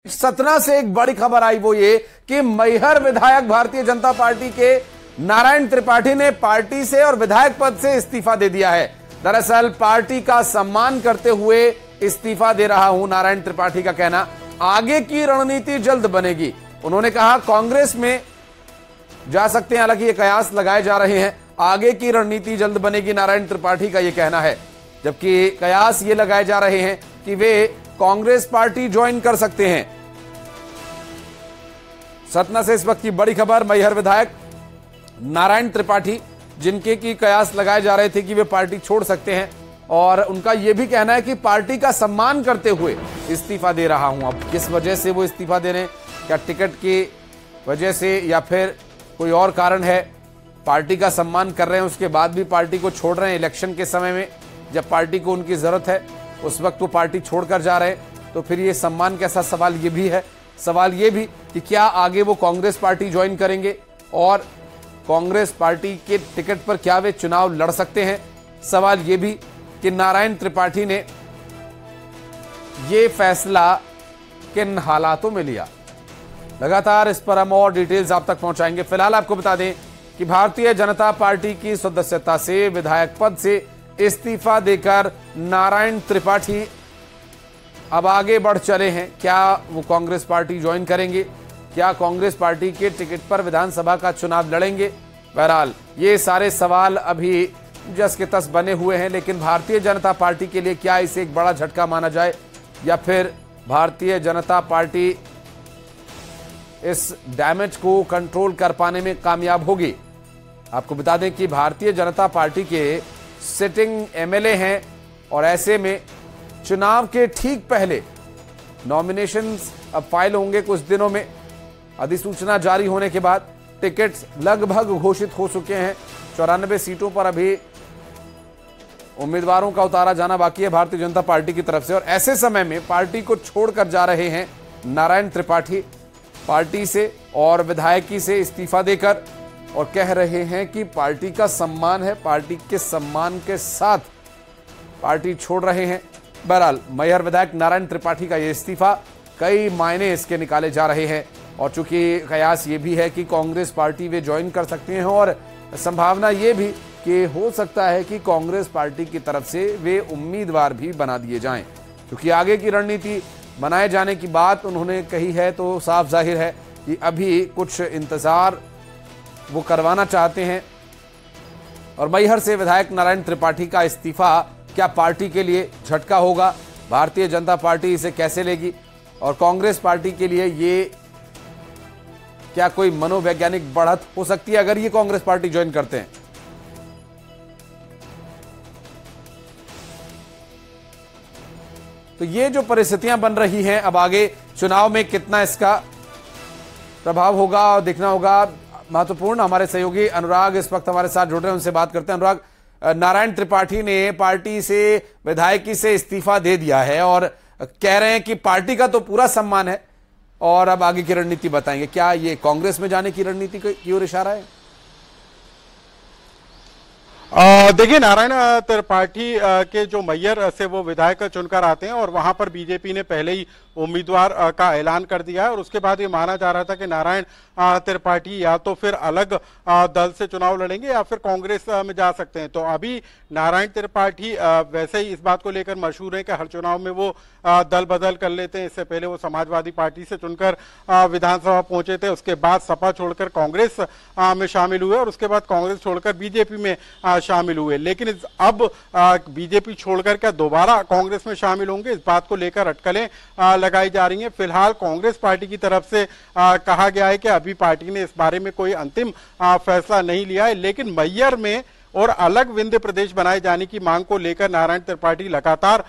सतना से एक बड़ी खबर आई, वो ये कि मैहर विधायक भारतीय जनता पार्टी के नारायण त्रिपाठी ने पार्टी से और विधायक पद से इस्तीफा दे दिया है। दरअसल पार्टी का सम्मान करते हुए इस्तीफा दे रहा हूं, नारायण त्रिपाठी का कहना। आगे की रणनीति जल्द बनेगी। उन्होंने कहा कांग्रेस में जा सकते हैं, हालांकि ये कयास लगाए जा रहे हैं। आगे की रणनीति जल्द बनेगी, नारायण त्रिपाठी का ये कहना है। जबकि कयास ये लगाए जा रहे हैं कि वे कांग्रेस पार्टी ज्वाइन कर सकते हैं। सतना से इस वक्त की बड़ी खबर, मैहर विधायक नारायण त्रिपाठी, जिनके की कयास लगाए जा रहे थे कि वे पार्टी छोड़ सकते हैं, और उनका यह भी कहना है कि पार्टी का सम्मान करते हुए इस्तीफा दे रहा हूं। अब किस वजह से वो इस्तीफा दे रहे हैं, क्या टिकट की वजह से या फिर कोई और कारण है? पार्टी का सम्मान कर रहे हैं, उसके बाद भी पार्टी को छोड़ रहे हैं। इलेक्शन के समय में जब पार्टी को उनकी जरूरत है उस वक्त वो पार्टी छोड़कर जा रहे हैं, तो फिर ये सम्मान कैसा? सवाल ये भी है। सवाल ये भी कि क्या आगे वो कांग्रेस पार्टी ज्वाइन करेंगे और कांग्रेस पार्टी के टिकट पर क्या वे चुनाव लड़ सकते हैं? सवाल ये भी कि नारायण त्रिपाठी ने ये फैसला किन हालातों में लिया। लगातार इस पर हम और डिटेल्स आप तक पहुंचाएंगे। फिलहाल आपको बता दें कि भारतीय जनता पार्टी की सदस्यता से विधायक पद से इस्तीफा देकर नारायण त्रिपाठी अब आगे बढ़ चले हैं। क्या वो कांग्रेस पार्टी ज्वाइन करेंगे? क्या कांग्रेस पार्टी के टिकट पर विधानसभा का चुनाव लड़ेंगे? बहरहाल ये सारे सवाल अभी जस के तस बने हुए हैं, लेकिन भारतीय जनता पार्टी के लिए क्या इसे एक बड़ा झटका माना जाए, या फिर भारतीय जनता पार्टी इस डैमेज को कंट्रोल कर पाने में कामयाब होगी? आपको बता दें कि भारतीय जनता पार्टी के सिटिंग एमएलए हैं, और ऐसे में चुनाव के ठीक पहले नॉमिनेशंस अब फाइल होंगे कुछ दिनों में। अधिसूचना जारी होने के बाद टिकट्स लगभग घोषित हो चुके हैं। 94 सीटों पर अभी उम्मीदवारों का उतारा जाना बाकी है भारतीय जनता पार्टी की तरफ से, और ऐसे समय में पार्टी को छोड़कर जा रहे हैं नारायण त्रिपाठी पार्टी से और विधायकी से इस्तीफा देकर, और कह रहे हैं कि पार्टी का सम्मान है, पार्टी के सम्मान के साथ पार्टी छोड़ रहे हैं। बहरहाल मैहर विधायक नारायण त्रिपाठी का ये इस्तीफा, कई मायने इसके निकाले जा रहे हैं, और चूंकि कयास ये भी है कि कांग्रेस पार्टी वे ज्वाइन कर सकते हैं, और संभावना ये भी कि हो सकता है कि कांग्रेस पार्टी की तरफ से वे उम्मीदवार भी बना दिए जाएं। क्योंकि आगे की रणनीति बनाए जाने की बात उन्होंने कही है, तो साफ जाहिर है कि अभी कुछ इंतजार वो करवाना चाहते हैं। और मैहर से विधायक नारायण त्रिपाठी का इस्तीफा क्या पार्टी के लिए झटका होगा? भारतीय जनता पार्टी इसे कैसे लेगी? और कांग्रेस पार्टी के लिए ये क्या कोई मनोवैज्ञानिक बढ़त हो सकती है अगर ये कांग्रेस पार्टी ज्वाइन करते हैं? तो ये जो परिस्थितियां बन रही हैं, अब आगे चुनाव में कितना इसका प्रभाव होगा और देखना होगा। महत्वपूर्ण, हमारे सहयोगी अनुराग इस वक्त हमारे साथ जुड़ रहे हैं, उनसे बात करते हैं। अनुराग, नारायण त्रिपाठी ने पार्टी से विधायकी से इस्तीफा दे दिया है और कह रहे हैं कि पार्टी का तो पूरा सम्मान है, और अब आगे की रणनीति बताएंगे। क्या ये कांग्रेस में जाने की रणनीति की ओर इशारा है? देखिए, नारायण त्रिपाठी के जो मैहर से वो विधायक चुनकर आते हैं, और वहां पर बीजेपी ने पहले ही उम्मीदवार का ऐलान कर दिया है, और उसके बाद ये माना जा रहा था कि नारायण त्रिपाठी या तो फिर अलग दल से चुनाव लड़ेंगे या फिर कांग्रेस में जा सकते हैं। तो अभी नारायण त्रिपाठी वैसे ही इस बात को लेकर मशहूर है कि हर चुनाव में वो दल बदल कर लेते हैं। इससे पहले वो समाजवादी पार्टी से चुनकर विधानसभा पहुंचे थे, उसके बाद सपा छोड़कर कांग्रेस में शामिल हुए, और उसके बाद कांग्रेस छोड़कर बीजेपी में शामिल हुए। लेकिन अब बीजेपी छोड़कर क्या दोबारा कांग्रेस में शामिल होंगे, इस बात को लेकर अटकलें लगाई जा रही हैं। फिलहाल कांग्रेस पार्टी की तरफ से कहा गया है कि अभी पार्टी ने इस बारे में कोई अंतिम फैसला नहीं लिया है, लेकिन मैहर में और अलग विंध्य प्रदेश बनाए जाने की मांग को लेकर नारायण त्रिपाठी लगातार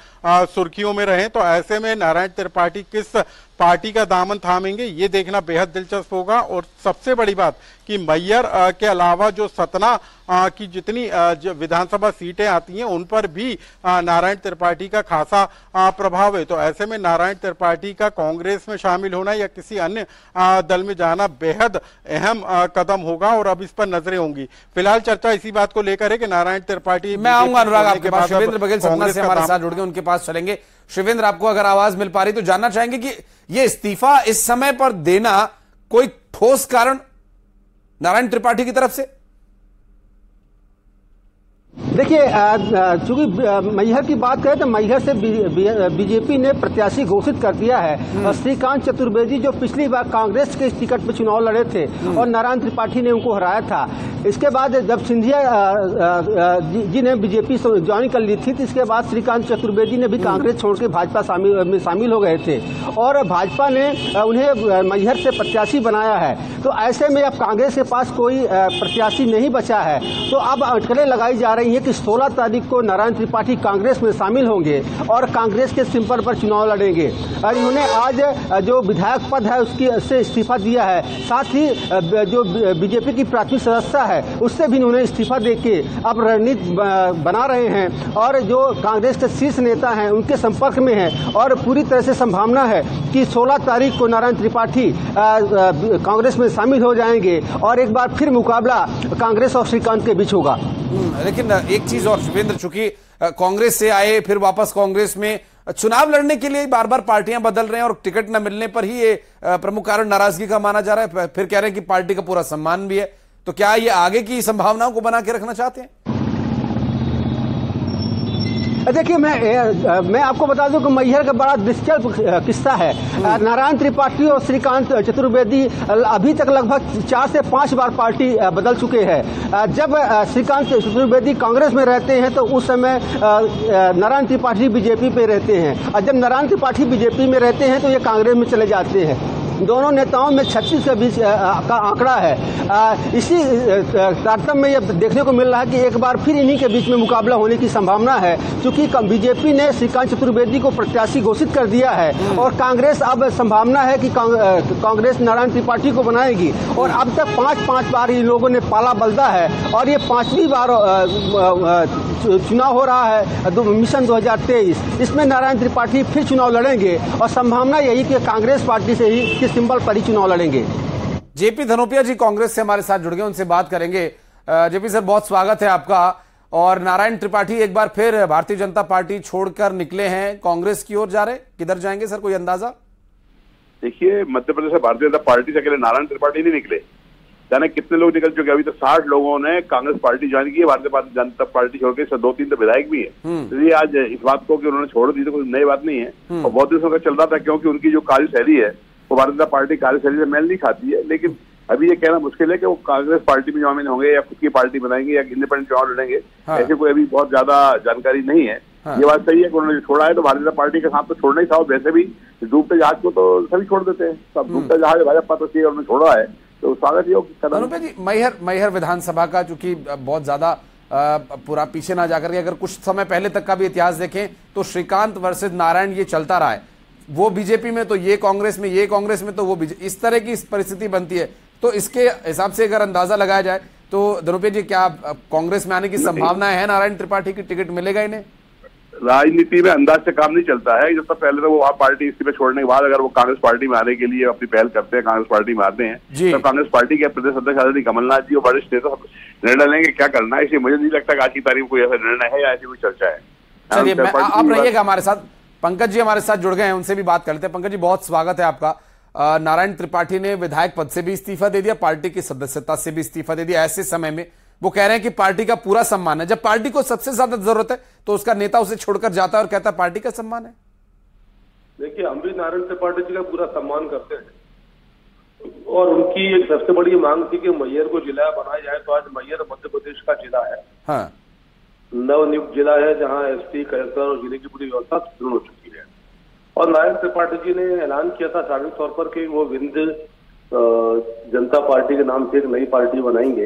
सुर्खियों में रहे। तो ऐसे में नारायण त्रिपाठी किस पार्टी का दामन थामेंगे, ये देखना बेहद दिलचस्प होगा। और सबसे बड़ी बात कि मैहर के अलावा जो सतना की जितनी विधानसभा सीटें आती हैं, उन पर भी नारायण त्रिपाठी का खासा प्रभाव है। तो ऐसे में नारायण त्रिपाठी का कांग्रेस में शामिल होना या किसी अन्य दल में जाना बेहद अहम कदम होगा, और अब इस पर नजरें होंगी। फिलहाल चर्चा इसी बात को लेकर है कि नारायण त्रिपाठी, मैं आऊंगा अनुराग आपके पास, शुभेंद्र बघेल सतना से हमारे साथ जुड़ गए, उनके पास चलेंगे। शिवेंद्र, आपको अगर आवाज मिल पा रही तो जानना चाहेंगे कि ये इस्तीफा इस समय पर देना कोई ठोस कारण नारायण त्रिपाठी की तरफ से? देखिए, चूंकि मैहर की बात करें तो मैहर से बीजेपी ने प्रत्याशी घोषित कर दिया है। श्रीकांत चतुर्वेदी जो पिछली बार कांग्रेस के टिकट पर चुनाव लड़े थे और नारायण त्रिपाठी ने उनको हराया था। इसके बाद जब सिंधिया जी ने बीजेपी ज्वाइन कर ली थी, तो इसके बाद श्रीकांत चतुर्वेदी ने भी कांग्रेस छोड़ के भाजपा में शामिल हो गए थे और भाजपा ने उन्हें मैहर से प्रत्याशी बनाया है। तो ऐसे में अब कांग्रेस के पास कोई प्रत्याशी नहीं बचा है, तो अब अटकलें लगाई जा रही है कि 16 तारीख को नारायण त्रिपाठी कांग्रेस में शामिल होंगे और कांग्रेस के सिंपल पर चुनाव लड़ेंगे। और इन्होंने आज जो विधायक पद है उसकी से इस्तीफा दिया है, साथ ही जो बीजेपी की प्राथमिक सदस्य है उससे भी इन्होंने इस्तीफा देके अब रणनीति बना रहे हैं और जो कांग्रेस के शीर्ष नेता हैं उनके संपर्क में है और पूरी तरह से संभावना है कि 16 तारीख को नारायण त्रिपाठी कांग्रेस में शामिल हो जाएंगे और एक बार फिर मुकाबला कांग्रेस और श्रीकांत के बीच होगा। लेकिन एक चीज और शिवेंद्र, चूंकि कांग्रेस से आए फिर वापस कांग्रेस में चुनाव लड़ने के लिए बार बार पार्टियां बदल रहे हैं और टिकट न मिलने पर ही ये प्रमुख कारण नाराजगी का माना जा रहा है। फिर कह रहे हैं कि पार्टी का पूरा सम्मान भी है, तो क्या ये आगे की संभावनाओं को बना के रखना चाहते हैं? देखिए, मैं आपको बता दूं कि मैहर का बड़ा दिलचस्प किस्सा है। नारायण त्रिपाठी और श्रीकांत चतुर्वेदी अभी तक लगभग 4 से 5 बार पार्टी बदल चुके हैं। जब श्रीकांत चतुर्वेदी कांग्रेस में रहते हैं तो उस समय नारायण त्रिपाठी बीजेपी पे रहते हैं और जब नारायण त्रिपाठी बीजेपी में रहते हैं तो ये कांग्रेस में चले जाते हैं। दोनों नेताओं में 36 के बीच का आंकड़ा है। इसी तारतम्य में यह देखने को मिल रहा है कि एक बार फिर इन्हीं के बीच में मुकाबला होने की संभावना है, क्योंकि बीजेपी ने श्रीकांत चतुर्वेदी को प्रत्याशी घोषित कर दिया है और कांग्रेस अब संभावना है कि कांग्रेस नारायण त्रिपाठी को बनाएगी और अब तक 5 बार इन लोगों ने पाला बलदा है और ये 5वीं बार चुनाव हो रहा है मिशन 2023। इसमें नारायण त्रिपाठी फिर चुनाव लड़ेंगे और संभावना यही कि कांग्रेस पार्टी से ही सिंबल पर ही चुनाव लड़ेंगे। जेपी धनोपिया जी कांग्रेस से हमारे साथ जुड़ गए, उनसे बात करेंगे। जेपी सर, बहुत स्वागत है आपका। और नारायण त्रिपाठी एक बार फिर भारतीय जनता पार्टी छोड़कर निकले हैं, कांग्रेस की ओर जा रहे, किधर जाएंगे सर, कोई अंदाजा? देखिए, मध्य प्रदेश से भारतीय जनता पार्टी से अकेले नारायण त्रिपाठी नहीं निकले, जाने कितने लोग निकल चुके। अभी तक 60 लोगों ने कांग्रेस पार्टी ज्वाइन की है। भारतीय जनता पार्टी छोड़ के 2-3 तो विधायक भी है। इसलिए आज इस बात को कि उन्होंने छोड़ दी तो कोई नई बात नहीं है और बहुत दिनों का चल रहा था, क्योंकि उनकी जो कार्यशैली है वो भारतीय जनता पार्टी कार्यशैली से मेल नहीं खाती है। लेकिन अभी ये कहना मुश्किल है कि वो कांग्रेस पार्टी में शामिल होंगे या खुद की पार्टी बनाएंगे या इंडिपेंडेंट चुनाव लड़ेंगे। ऐसे कोई अभी बहुत ज्यादा जानकारी नहीं है। ये बात सही है कि उन्होंने छोड़ा है तो भारतीय जनता पार्टी के साथ तो छोड़ना ही था। वैसे भी डूबते जहाज को तो सभी छोड़ देते हैं, सब डूबता जहाज भाजपा तो चाहिए, उन्होंने छोड़ा है तो स्वागत है जी। मैहर विधानसभा का चूंकि बहुत ज्यादा पूरा पीछे ना जाकर के अगर कुछ समय पहले तक का भी इतिहास देखें तो श्रीकांत वर्सेस नारायण ये चलता रहा है। वो बीजेपी में तो ये कांग्रेस में, ये कांग्रेस में तो वो बीजेपी, इस तरह की परिस्थिति बनती है। तो इसके हिसाब से अगर अंदाजा लगाया जाए तो धनुपिया जी, क्या कांग्रेस में आने की संभावना है नारायण त्रिपाठी की, टिकट मिलेगा इन्हें? राजनीति में अंदाज से काम नहीं चलता है। जब तक पहले तो वो वहाँ पार्टी इस्तीफे छोड़ने के बाद अगर वो कांग्रेस पार्टी में आने के लिए अपनी पहल करते हैं, कांग्रेस पार्टी में आते हैं, तो कांग्रेस पार्टी के प्रदेश अध्यक्ष आदरणीय कमलनाथ जी और वरिष्ठ नेता निर्णय लेंगे क्या करना है। इसलिए मुझे नहीं लगता कि आज की तारीख कोई ऐसा निर्णय है या ऐसी कोई चर्चा है। चलिए, आप रहिएगा हमारे साथ। पंकज जी हमारे साथ जुड़ गए हैं, उनसे भी बात करते हैं। पंकज जी, बहुत स्वागत है आपका। नारायण त्रिपाठी ने विधायक पद से भी इस्तीफा दे दिया, पार्टी की सदस्यता से भी इस्तीफा दे दिया। ऐसे समय में वो कह रहे हैं कि पार्टी का पूरा सम्मान है। जब पार्टी को सबसे ज्यादा जरूरत है तो उसका नेता उसे छोड़कर जाता है और कहता है पार्टी का सम्मान है। देखिए, हम भी नारायण त्रिपाठी जी का पूरा सम्मान करते हैं और उनकी एक सबसे बड़ी मांग थी कि मैहर को जिला बनाया जाए। तो आज मैहर मध्य प्रदेश का जिला है, हाँ, नवनियुक्त जिला है, जहाँ एसपी, कलेक्टर और जिले की पूरी व्यवस्था शुरू हो चुकी है। और नारायण त्रिपाठी जी ने ऐलान किया था सार्वजनिक तौर पर कि वो विंध्य जनता पार्टी के नाम से एक नई पार्टी बनाएंगे,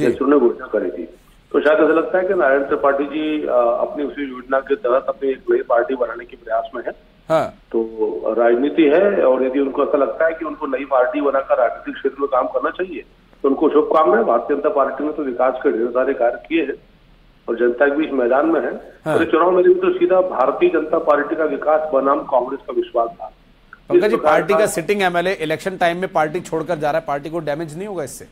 उन्होंने घोषणा करी थी। तो शायद ऐसा लगता है कि नारायण त्रिपाठी जी अपनी उसी योजना के तहत अपनी एक नई पार्टी बनाने के प्रयास में है। हाँ। तो राजनीति है और यदि उनको ऐसा लगता है कि उनको नई पार्टी बनाकर राजनीतिक क्षेत्र में काम करना चाहिए तो उनको शुभकामनाएं। भारतीय जनता पार्टी ने तो विकास के ढेर सारे कार्य किए हैं और जनता के बीच मैदान में है। हाँ। और चुनाव में तो सीधा भारतीय जनता पार्टी का विकास बनाम कांग्रेस का विश्वास था। पंकज जी, पार्टी का सिटिंग एमएलए इलेक्शन टाइम में पार्टी छोड़कर जा रहा है, पार्टी को डैमेज नहीं होगा इससे?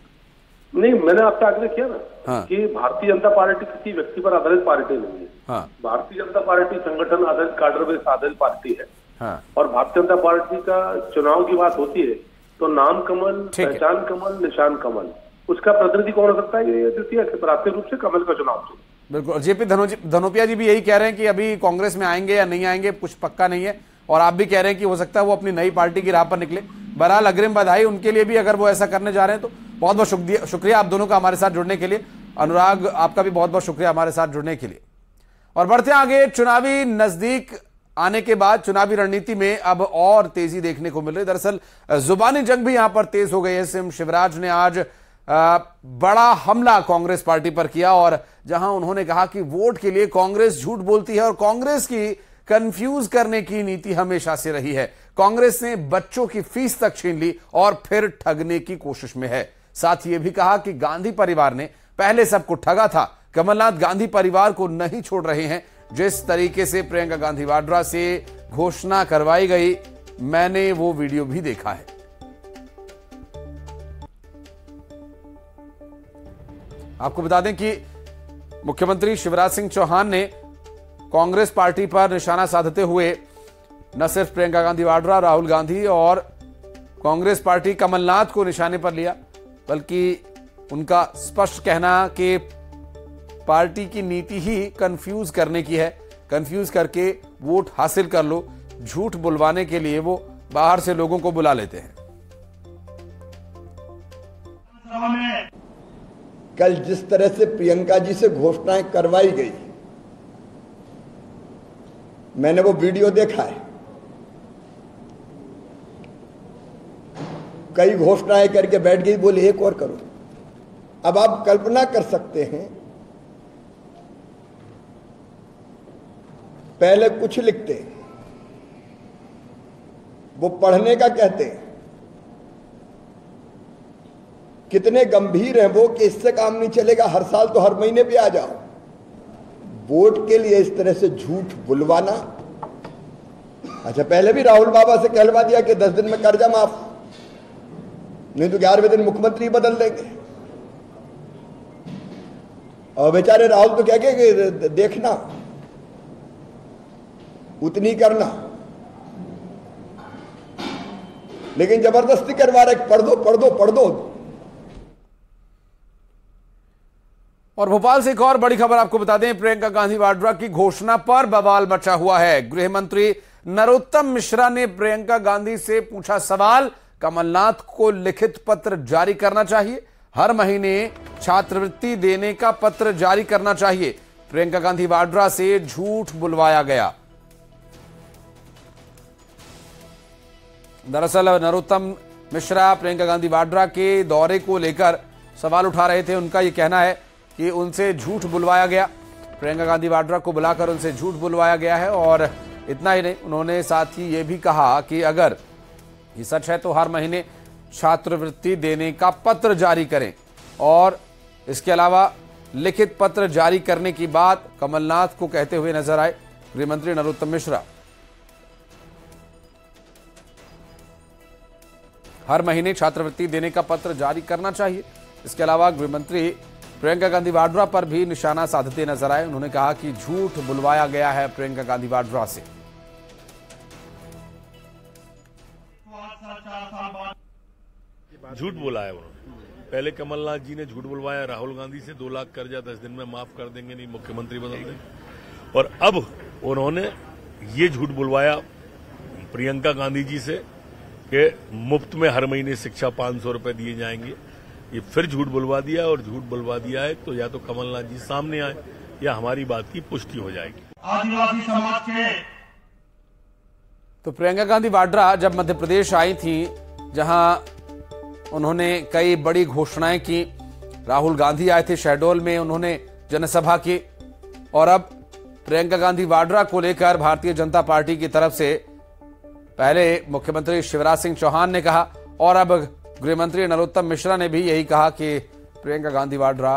नहीं, मैंने आपसे आग्रह किया ना हाँ। कि भारतीय जनता पार्टी किसी व्यक्ति पर आधारित पार्टी नहीं है। हाँ। भारतीय जनता पार्टी संगठन आधारित, काडर बेस आधारित पार्टी है। हाँ। और भारतीय जनता पार्टी का चुनाव की बात होती है तो नाम कमल, पहचान कमल, निशान कमल, उसका प्रतिनिधि कौन हो सकता है? ये द्वितीय प्राथमिक रूप से कमल का चुनाव है। बिल्कुल। जेपी धनोपिया जी भी यही कह रहे हैं कि अभी कांग्रेस में आएंगे या नहीं आएंगे कुछ पक्का नहीं है, और आप भी कह रहे हैं कि हो सकता है वो अपनी नई पार्टी की राह पर निकले। बहरहाल अग्रिम बधाई उनके लिए भी, अगर वो ऐसा करने जा रहे हैं तो बहुत बहुत शुक्रिया आप दोनों का हमारे साथ जुड़ने के लिए। अनुराग, आपका भी बहुत बहुत शुक्रिया हमारे साथ जुड़ने के लिए। और बढ़ते आगे, चुनावी नजदीक आने के बाद चुनावी रणनीति में अब और तेजी देखने को मिल रही है। दरअसल जुबानी जंग भी यहां पर तेज हो गई है। सीएम शिवराज ने आज बड़ा हमला कांग्रेस पार्टी पर किया, और जहां उन्होंने कहा कि वोट के लिए कांग्रेस झूठ बोलती है और कांग्रेस की कंफ्यूज करने की नीति हमेशा से रही है। कांग्रेस ने बच्चों की फीस तक छीन ली और फिर ठगने की कोशिश में है। साथ ही यह भी कहा कि गांधी परिवार ने पहले सबको ठगा था, कमलनाथ गांधी परिवार को नहीं छोड़ रहे हैं। जिस तरीके से प्रियंका गांधी वाड्रा से घोषणा करवाई गई, मैंने वो वीडियो भी देखा है। आपको बता दें कि मुख्यमंत्री शिवराज सिंह चौहान ने कांग्रेस पार्टी पर निशाना साधते हुए न सिर्फ प्रियंका गांधी वाड्रा, राहुल गांधी और कांग्रेस पार्टी कमलनाथ को निशाने पर लिया, बल्कि उनका स्पष्ट कहना कि पार्टी की नीति ही कंफ्यूज करने की है, कंफ्यूज करके वोट हासिल कर लो। झूठ बुलवाने के लिए वो बाहर से लोगों को बुला लेते हैं। कल जिस तरह से प्रियंका जी से घोषणाएं करवाई गई, मैंने वो वीडियो देखा है। कई घोषणाएं करके बैठ गई, बोले एक और करो। अब आप कल्पना कर सकते हैं, पहले कुछ लिखते, वो पढ़ने का कहते, कितने गंभीर हैं वो कि इससे काम नहीं चलेगा, हर साल तो हर महीने पे आ जाओ। वोट के लिए इस तरह से झूठ बुलवाना। अच्छा, पहले भी राहुल बाबा से कहलवा दिया कि 10 दिन में कर्जा माफ, नहीं तो 11वें दिन मुख्यमंत्री बदल देंगे। और बेचारे राहुल तो क्या कहे, देखना उतनी करना, लेकिन जबरदस्ती करवा रहे, पढ़ दो पढ़ दो पढ़ दो। और भोपाल से एक और बड़ी खबर आपको बता दें, प्रियंका गांधी वाड्रा की घोषणा पर बवाल मचा हुआ है। गृह मंत्री नरोत्तम मिश्रा ने प्रियंका गांधी से पूछा सवाल, कमलनाथ को लिखित पत्र जारी करना चाहिए, हर महीने छात्रवृत्ति देने का पत्र जारी करना चाहिए। प्रियंका गांधी वाड्रा से झूठ बुलवाया गया। दरअसल नरोत्तम मिश्रा प्रियंका गांधी वाड्रा के दौरे को लेकर सवाल उठा रहे थे। उनका यह कहना है कि उनसे झूठ बुलवाया गया, प्रियंका गांधी वाड्रा को बुलाकर उनसे झूठ बुलवाया गया है। और इतना ही नहीं, उन्होंने साथ ही ये भी कहा कि अगर ये सच है तो हर महीने छात्रवृत्ति देने का पत्र जारी करें, और इसके अलावा लिखित पत्र जारी करने की बात कमलनाथ को कहते हुए नजर आए गृहमंत्री नरोत्तम मिश्रा। हर महीने छात्रवृत्ति देने का पत्र जारी करना चाहिए। इसके अलावा गृहमंत्री प्रियंका गांधी वाड्रा पर भी निशाना साधते नजर आए। उन्होंने कहा कि झूठ बुलवाया गया है प्रियंका गांधी वाड्रा से। झूठ बोला है उन्होंने। पहले कमलनाथ जी ने झूठ बुलवाया राहुल गांधी से, 2 लाख कर्जा 10 दिन में माफ कर देंगे, नहीं मुख्यमंत्री बदल देंगे। और अब उन्होंने ये झूठ बुलवाया प्रियंका गांधी जी से कि मुफ्त में हर महीने शिक्षा 500 रुपए दिए जाएंगे। ये फिर झूठ बुलवा दिया, और झूठ बुलवा दिया है तो या तो कमलनाथ जी सामने आए या हमारी बात की पुष्टि हो जाएगी। आदिवासी समाज के तो प्रियंका गांधी वाड्रा जब मध्य प्रदेश आई थी, जहां उन्होंने कई बड़ी घोषणाएं की, राहुल गांधी आए थे शहडोल में, उन्होंने जनसभा की, और अब प्रियंका गांधी वाड्रा को लेकर भारतीय जनता पार्टी की तरफ से पहले मुख्यमंत्री शिवराज सिंह चौहान ने कहा, और अब गृहमंत्री नरोत्तम मिश्रा ने भी यही कहा कि प्रियंका गांधी वाड्रा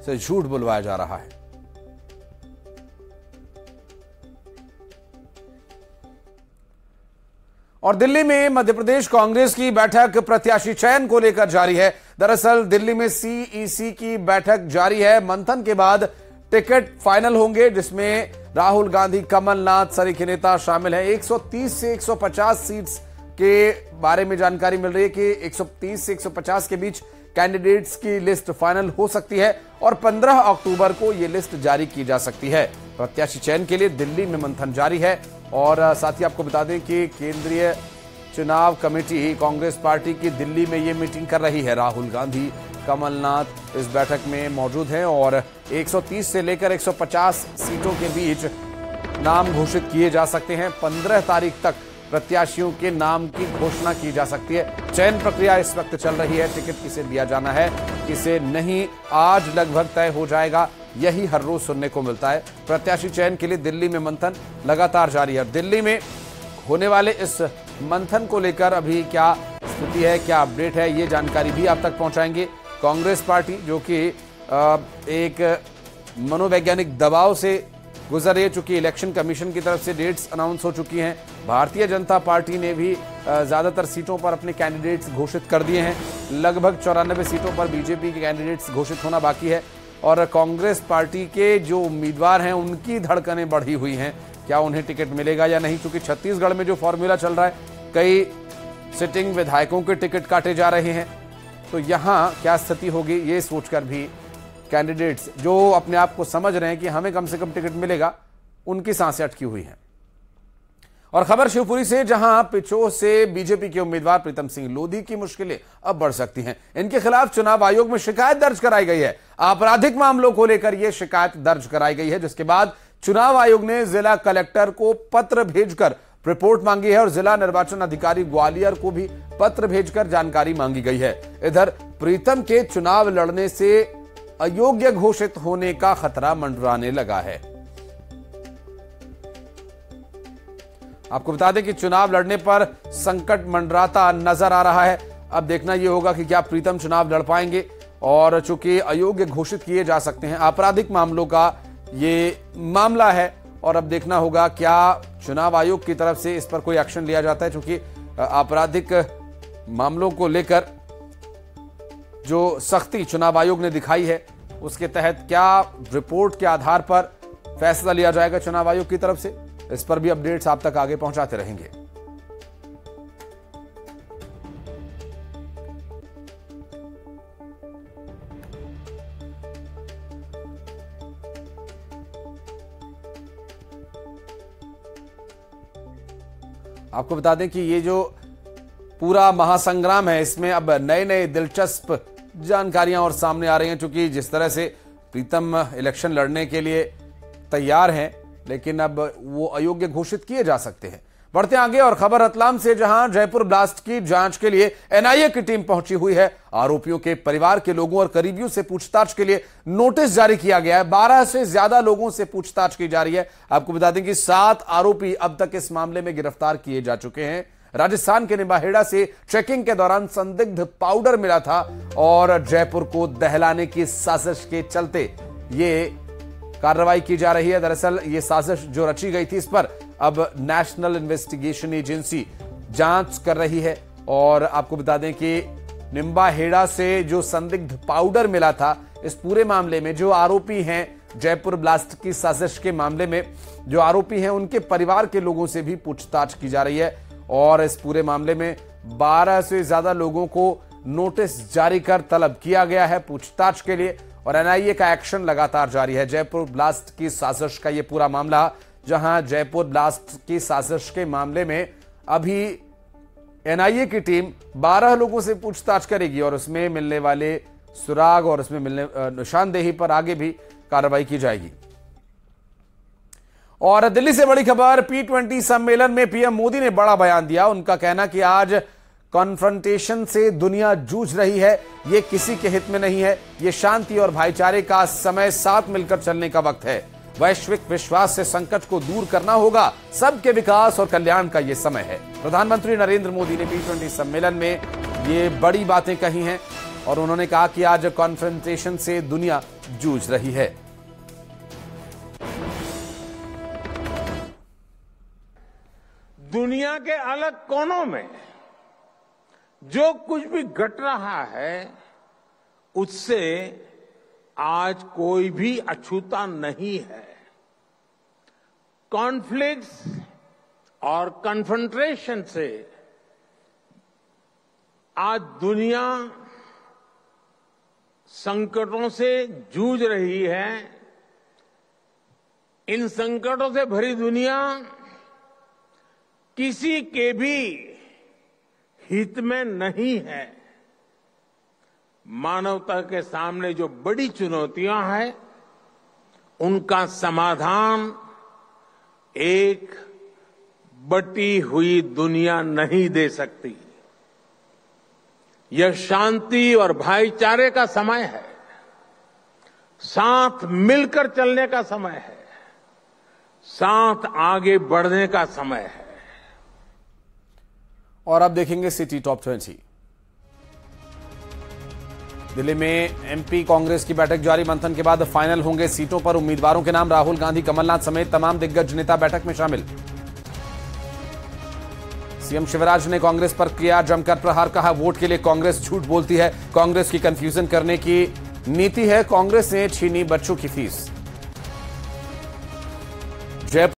से झूठ बुलवाया जा रहा है। और दिल्ली में मध्य प्रदेश कांग्रेस की बैठक प्रत्याशी चयन को लेकर जारी है। दरअसल दिल्ली में सीईसी की बैठक जारी है। मंथन के बाद टिकट फाइनल होंगे, जिसमें राहुल गांधी, कमलनाथ सरीखे नेता शामिल हैं। 130 से 150 सीट्स के बारे में जानकारी मिल रही है कि 130 से 150 के बीच कैंडिडेट्स की लिस्ट फाइनल हो सकती है और 15 अक्टूबर को यह लिस्ट जारी की जा सकती है। प्रत्याशी चयन के लिए दिल्ली में मंथन जारी है। और साथ ही आपको बता दें कि केंद्रीय चुनाव कमेटी कांग्रेस पार्टी की दिल्ली में ये मीटिंग कर रही है। राहुल गांधी, कमलनाथ इस बैठक में मौजूद हैं और 130 से लेकर 150 सीटों के बीच नाम घोषित किए जा सकते हैं। 15 तारीख तक प्रत्याशियों के नाम की घोषणा की जा सकती है। चयन प्रक्रिया इस वक्त चल रही है। टिकट किसे दिया जाना है, किसे नहीं, आज लगभग तय हो जाएगा। यही हर रोज सुनने को मिलता है। प्रत्याशी चयन के लिए दिल्ली में मंथन लगातार जारी है। दिल्ली में होने वाले इस मंथन को लेकर अभी क्या स्थिति है, क्या अपडेट है, ये जानकारी भी आप तक पहुंचाएंगे। कांग्रेस पार्टी जो कि एक मनोवैज्ञानिक दबाव से गुजर रही है, चूंकि इलेक्शन कमीशन की तरफ से डेट्स अनाउंस हो चुकी हैं। भारतीय जनता पार्टी ने भी ज्यादातर सीटों पर अपने कैंडिडेट्स घोषित कर दिए हैं। लगभग 94 सीटों पर बीजेपी के कैंडिडेट्स घोषित होना बाकी है और कांग्रेस पार्टी के जो उम्मीदवार हैं उनकी धड़कनें बढ़ी हुई हैं। क्या उन्हें टिकट मिलेगा या नहीं, क्योंकि छत्तीसगढ़ में जो फॉर्मूला चल रहा है, कई सिटिंग विधायकों के टिकट काटे जा रहे हैं। तो यहां क्या स्थिति होगी, ये सोचकर भी कैंडिडेट्स जो अपने आप को समझ रहे हैं कि हमें कम से कम टिकट मिलेगा, उनकी सांसें अटकी हुई हैं। और खबर शिवपुरी से, जहां पिछोह से बीजेपी के उम्मीदवार प्रीतम सिंह लोधी की मुश्किलें अब बढ़ सकती हैं। इनके खिलाफ चुनाव आयोग में शिकायत दर्ज कराई गई है। आपराधिक मामलों को लेकर यह शिकायत दर्ज कराई गई है, जिसके बाद चुनाव आयोग ने जिला कलेक्टर को पत्र भेजकर रिपोर्ट मांगी है और जिला निर्वाचन अधिकारी ग्वालियर को भी पत्र भेजकर जानकारी मांगी गई है। इधर प्रीतम के चुनाव लड़ने से अयोग्य घोषित होने का खतरा मंडराने लगा है। आपको बता दें कि चुनाव लड़ने पर संकट मंडराता नजर आ रहा है। अब देखना यह होगा कि क्या प्रीतम चुनाव लड़ पाएंगे, और चूंकि अयोग्य घोषित किए जा सकते हैं, आपराधिक मामलों का ये मामला है, और अब देखना होगा क्या चुनाव आयोग की तरफ से इस पर कोई एक्शन लिया जाता है। चूंकि आपराधिक मामलों को लेकर जो सख्ती चुनाव आयोग ने दिखाई है, उसके तहत क्या रिपोर्ट के आधार पर फैसला लिया जाएगा चुनाव आयोग की तरफ से, इस पर भी अपडेट्स आप तक आगे पहुंचाते रहेंगे। आपको बता दें कि ये जो पूरा महासंग्राम है, इसमें अब नए नए दिलचस्प जानकारियां और सामने आ रही हैं। क्योंकि जिस तरह से प्रीतम इलेक्शन लड़ने के लिए तैयार हैं, लेकिन अब वो अयोग्य घोषित किए जा सकते हैं। बढ़ते आगे और खबर रतलाम से, जहां जयपुर ब्लास्ट की जांच के लिए एनआईए की टीम पहुंची हुई है। आरोपियों के परिवार के लोगों और करीबियों से पूछताछ के लिए नोटिस जारी किया गया है। 12 से ज्यादा लोगों से पूछताछ की जा रही है। आपको बता दें कि 7 आरोपी अब तक इस मामले में गिरफ्तार किए जा चुके हैं। राजस्थान के निम्बाहेड़ा से चेकिंग के दौरान संदिग्ध पाउडर मिला था और जयपुर को दहलाने की साजिश के चलते ये कार्रवाई की जा रही है। दरअसल ये साजिश जो रची गई थी, इस पर अब नेशनल इन्वेस्टिगेशन एजेंसी जांच कर रही है। और आपको बता दें कि निम्बाहेड़ा से जो संदिग्ध पाउडर मिला था, इस पूरे मामले में जो आरोपी हैं, जयपुर ब्लास्ट की साजिश के मामले में जो आरोपी हैं, उनके परिवार के लोगों से भी पूछताछ की जा रही है। और इस पूरे मामले में 12 से ज्यादा लोगों को नोटिस जारी कर तलब किया गया है पूछताछ के लिए, और एनआईए का एक्शन लगातार जारी है। जयपुर ब्लास्ट की साजिश का यह पूरा मामला, जहां जयपुर ब्लास्ट की साजिश के मामले में अभी एनआईए की टीम 12 लोगों से पूछताछ करेगी और उसमें मिलने वाले सुराग और उसमें मिलने निशानदेही पर आगे भी कार्रवाई की जाएगी। और दिल्ली से बड़ी खबर, P20 सम्मेलन में पीएम मोदी ने बड़ा बयान दिया। उनका कहना कि आज कॉन्फ्रंटेशन से दुनिया जूझ रही है, ये किसी के हित में नहीं है। ये शांति और भाईचारे का समय, साथ मिलकर चलने का वक्त है। वैश्विक विश्वास से संकट को दूर करना होगा, सबके विकास और कल्याण का ये समय है। प्रधानमंत्री नरेंद्र मोदी ने P20 सम्मेलन में ये बड़ी बातें कही हैं और उन्होंने कहा कि आज कॉन्फ्रंटेशन से दुनिया जूझ रही है। दुनिया के अलग कोनों में जो कुछ भी घट रहा है उससे आज कोई भी अछूता नहीं है। कॉन्फ्लिक्ट्स और कन्फ्रंट्रेशन से आज दुनिया संकटों से जूझ रही है। इन संकटों से भरी दुनिया किसी के भी हित में नहीं है। मानवता के सामने जो बड़ी चुनौतियां हैं उनका समाधान एक बटी हुई दुनिया नहीं दे सकती। यह शांति और भाईचारे का समय है, साथ मिलकर चलने का समय है, साथ आगे बढ़ने का समय है। और अब देखेंगे सिटी टॉप 20। दिल्ली में एमपी कांग्रेस की बैठक जारी। मंथन के बाद फाइनल होंगे सीटों पर उम्मीदवारों के नाम। राहुल गांधी, कमलनाथ समेत तमाम दिग्गज नेता बैठक में शामिल। सीएम शिवराज ने कांग्रेस पर किया जमकर प्रहार। कहा, वोट के लिए कांग्रेस झूठ बोलती है, कांग्रेस की कंफ्यूजन करने की नीति है, कांग्रेस ने छीनी बच्चों की फीस। जयपुर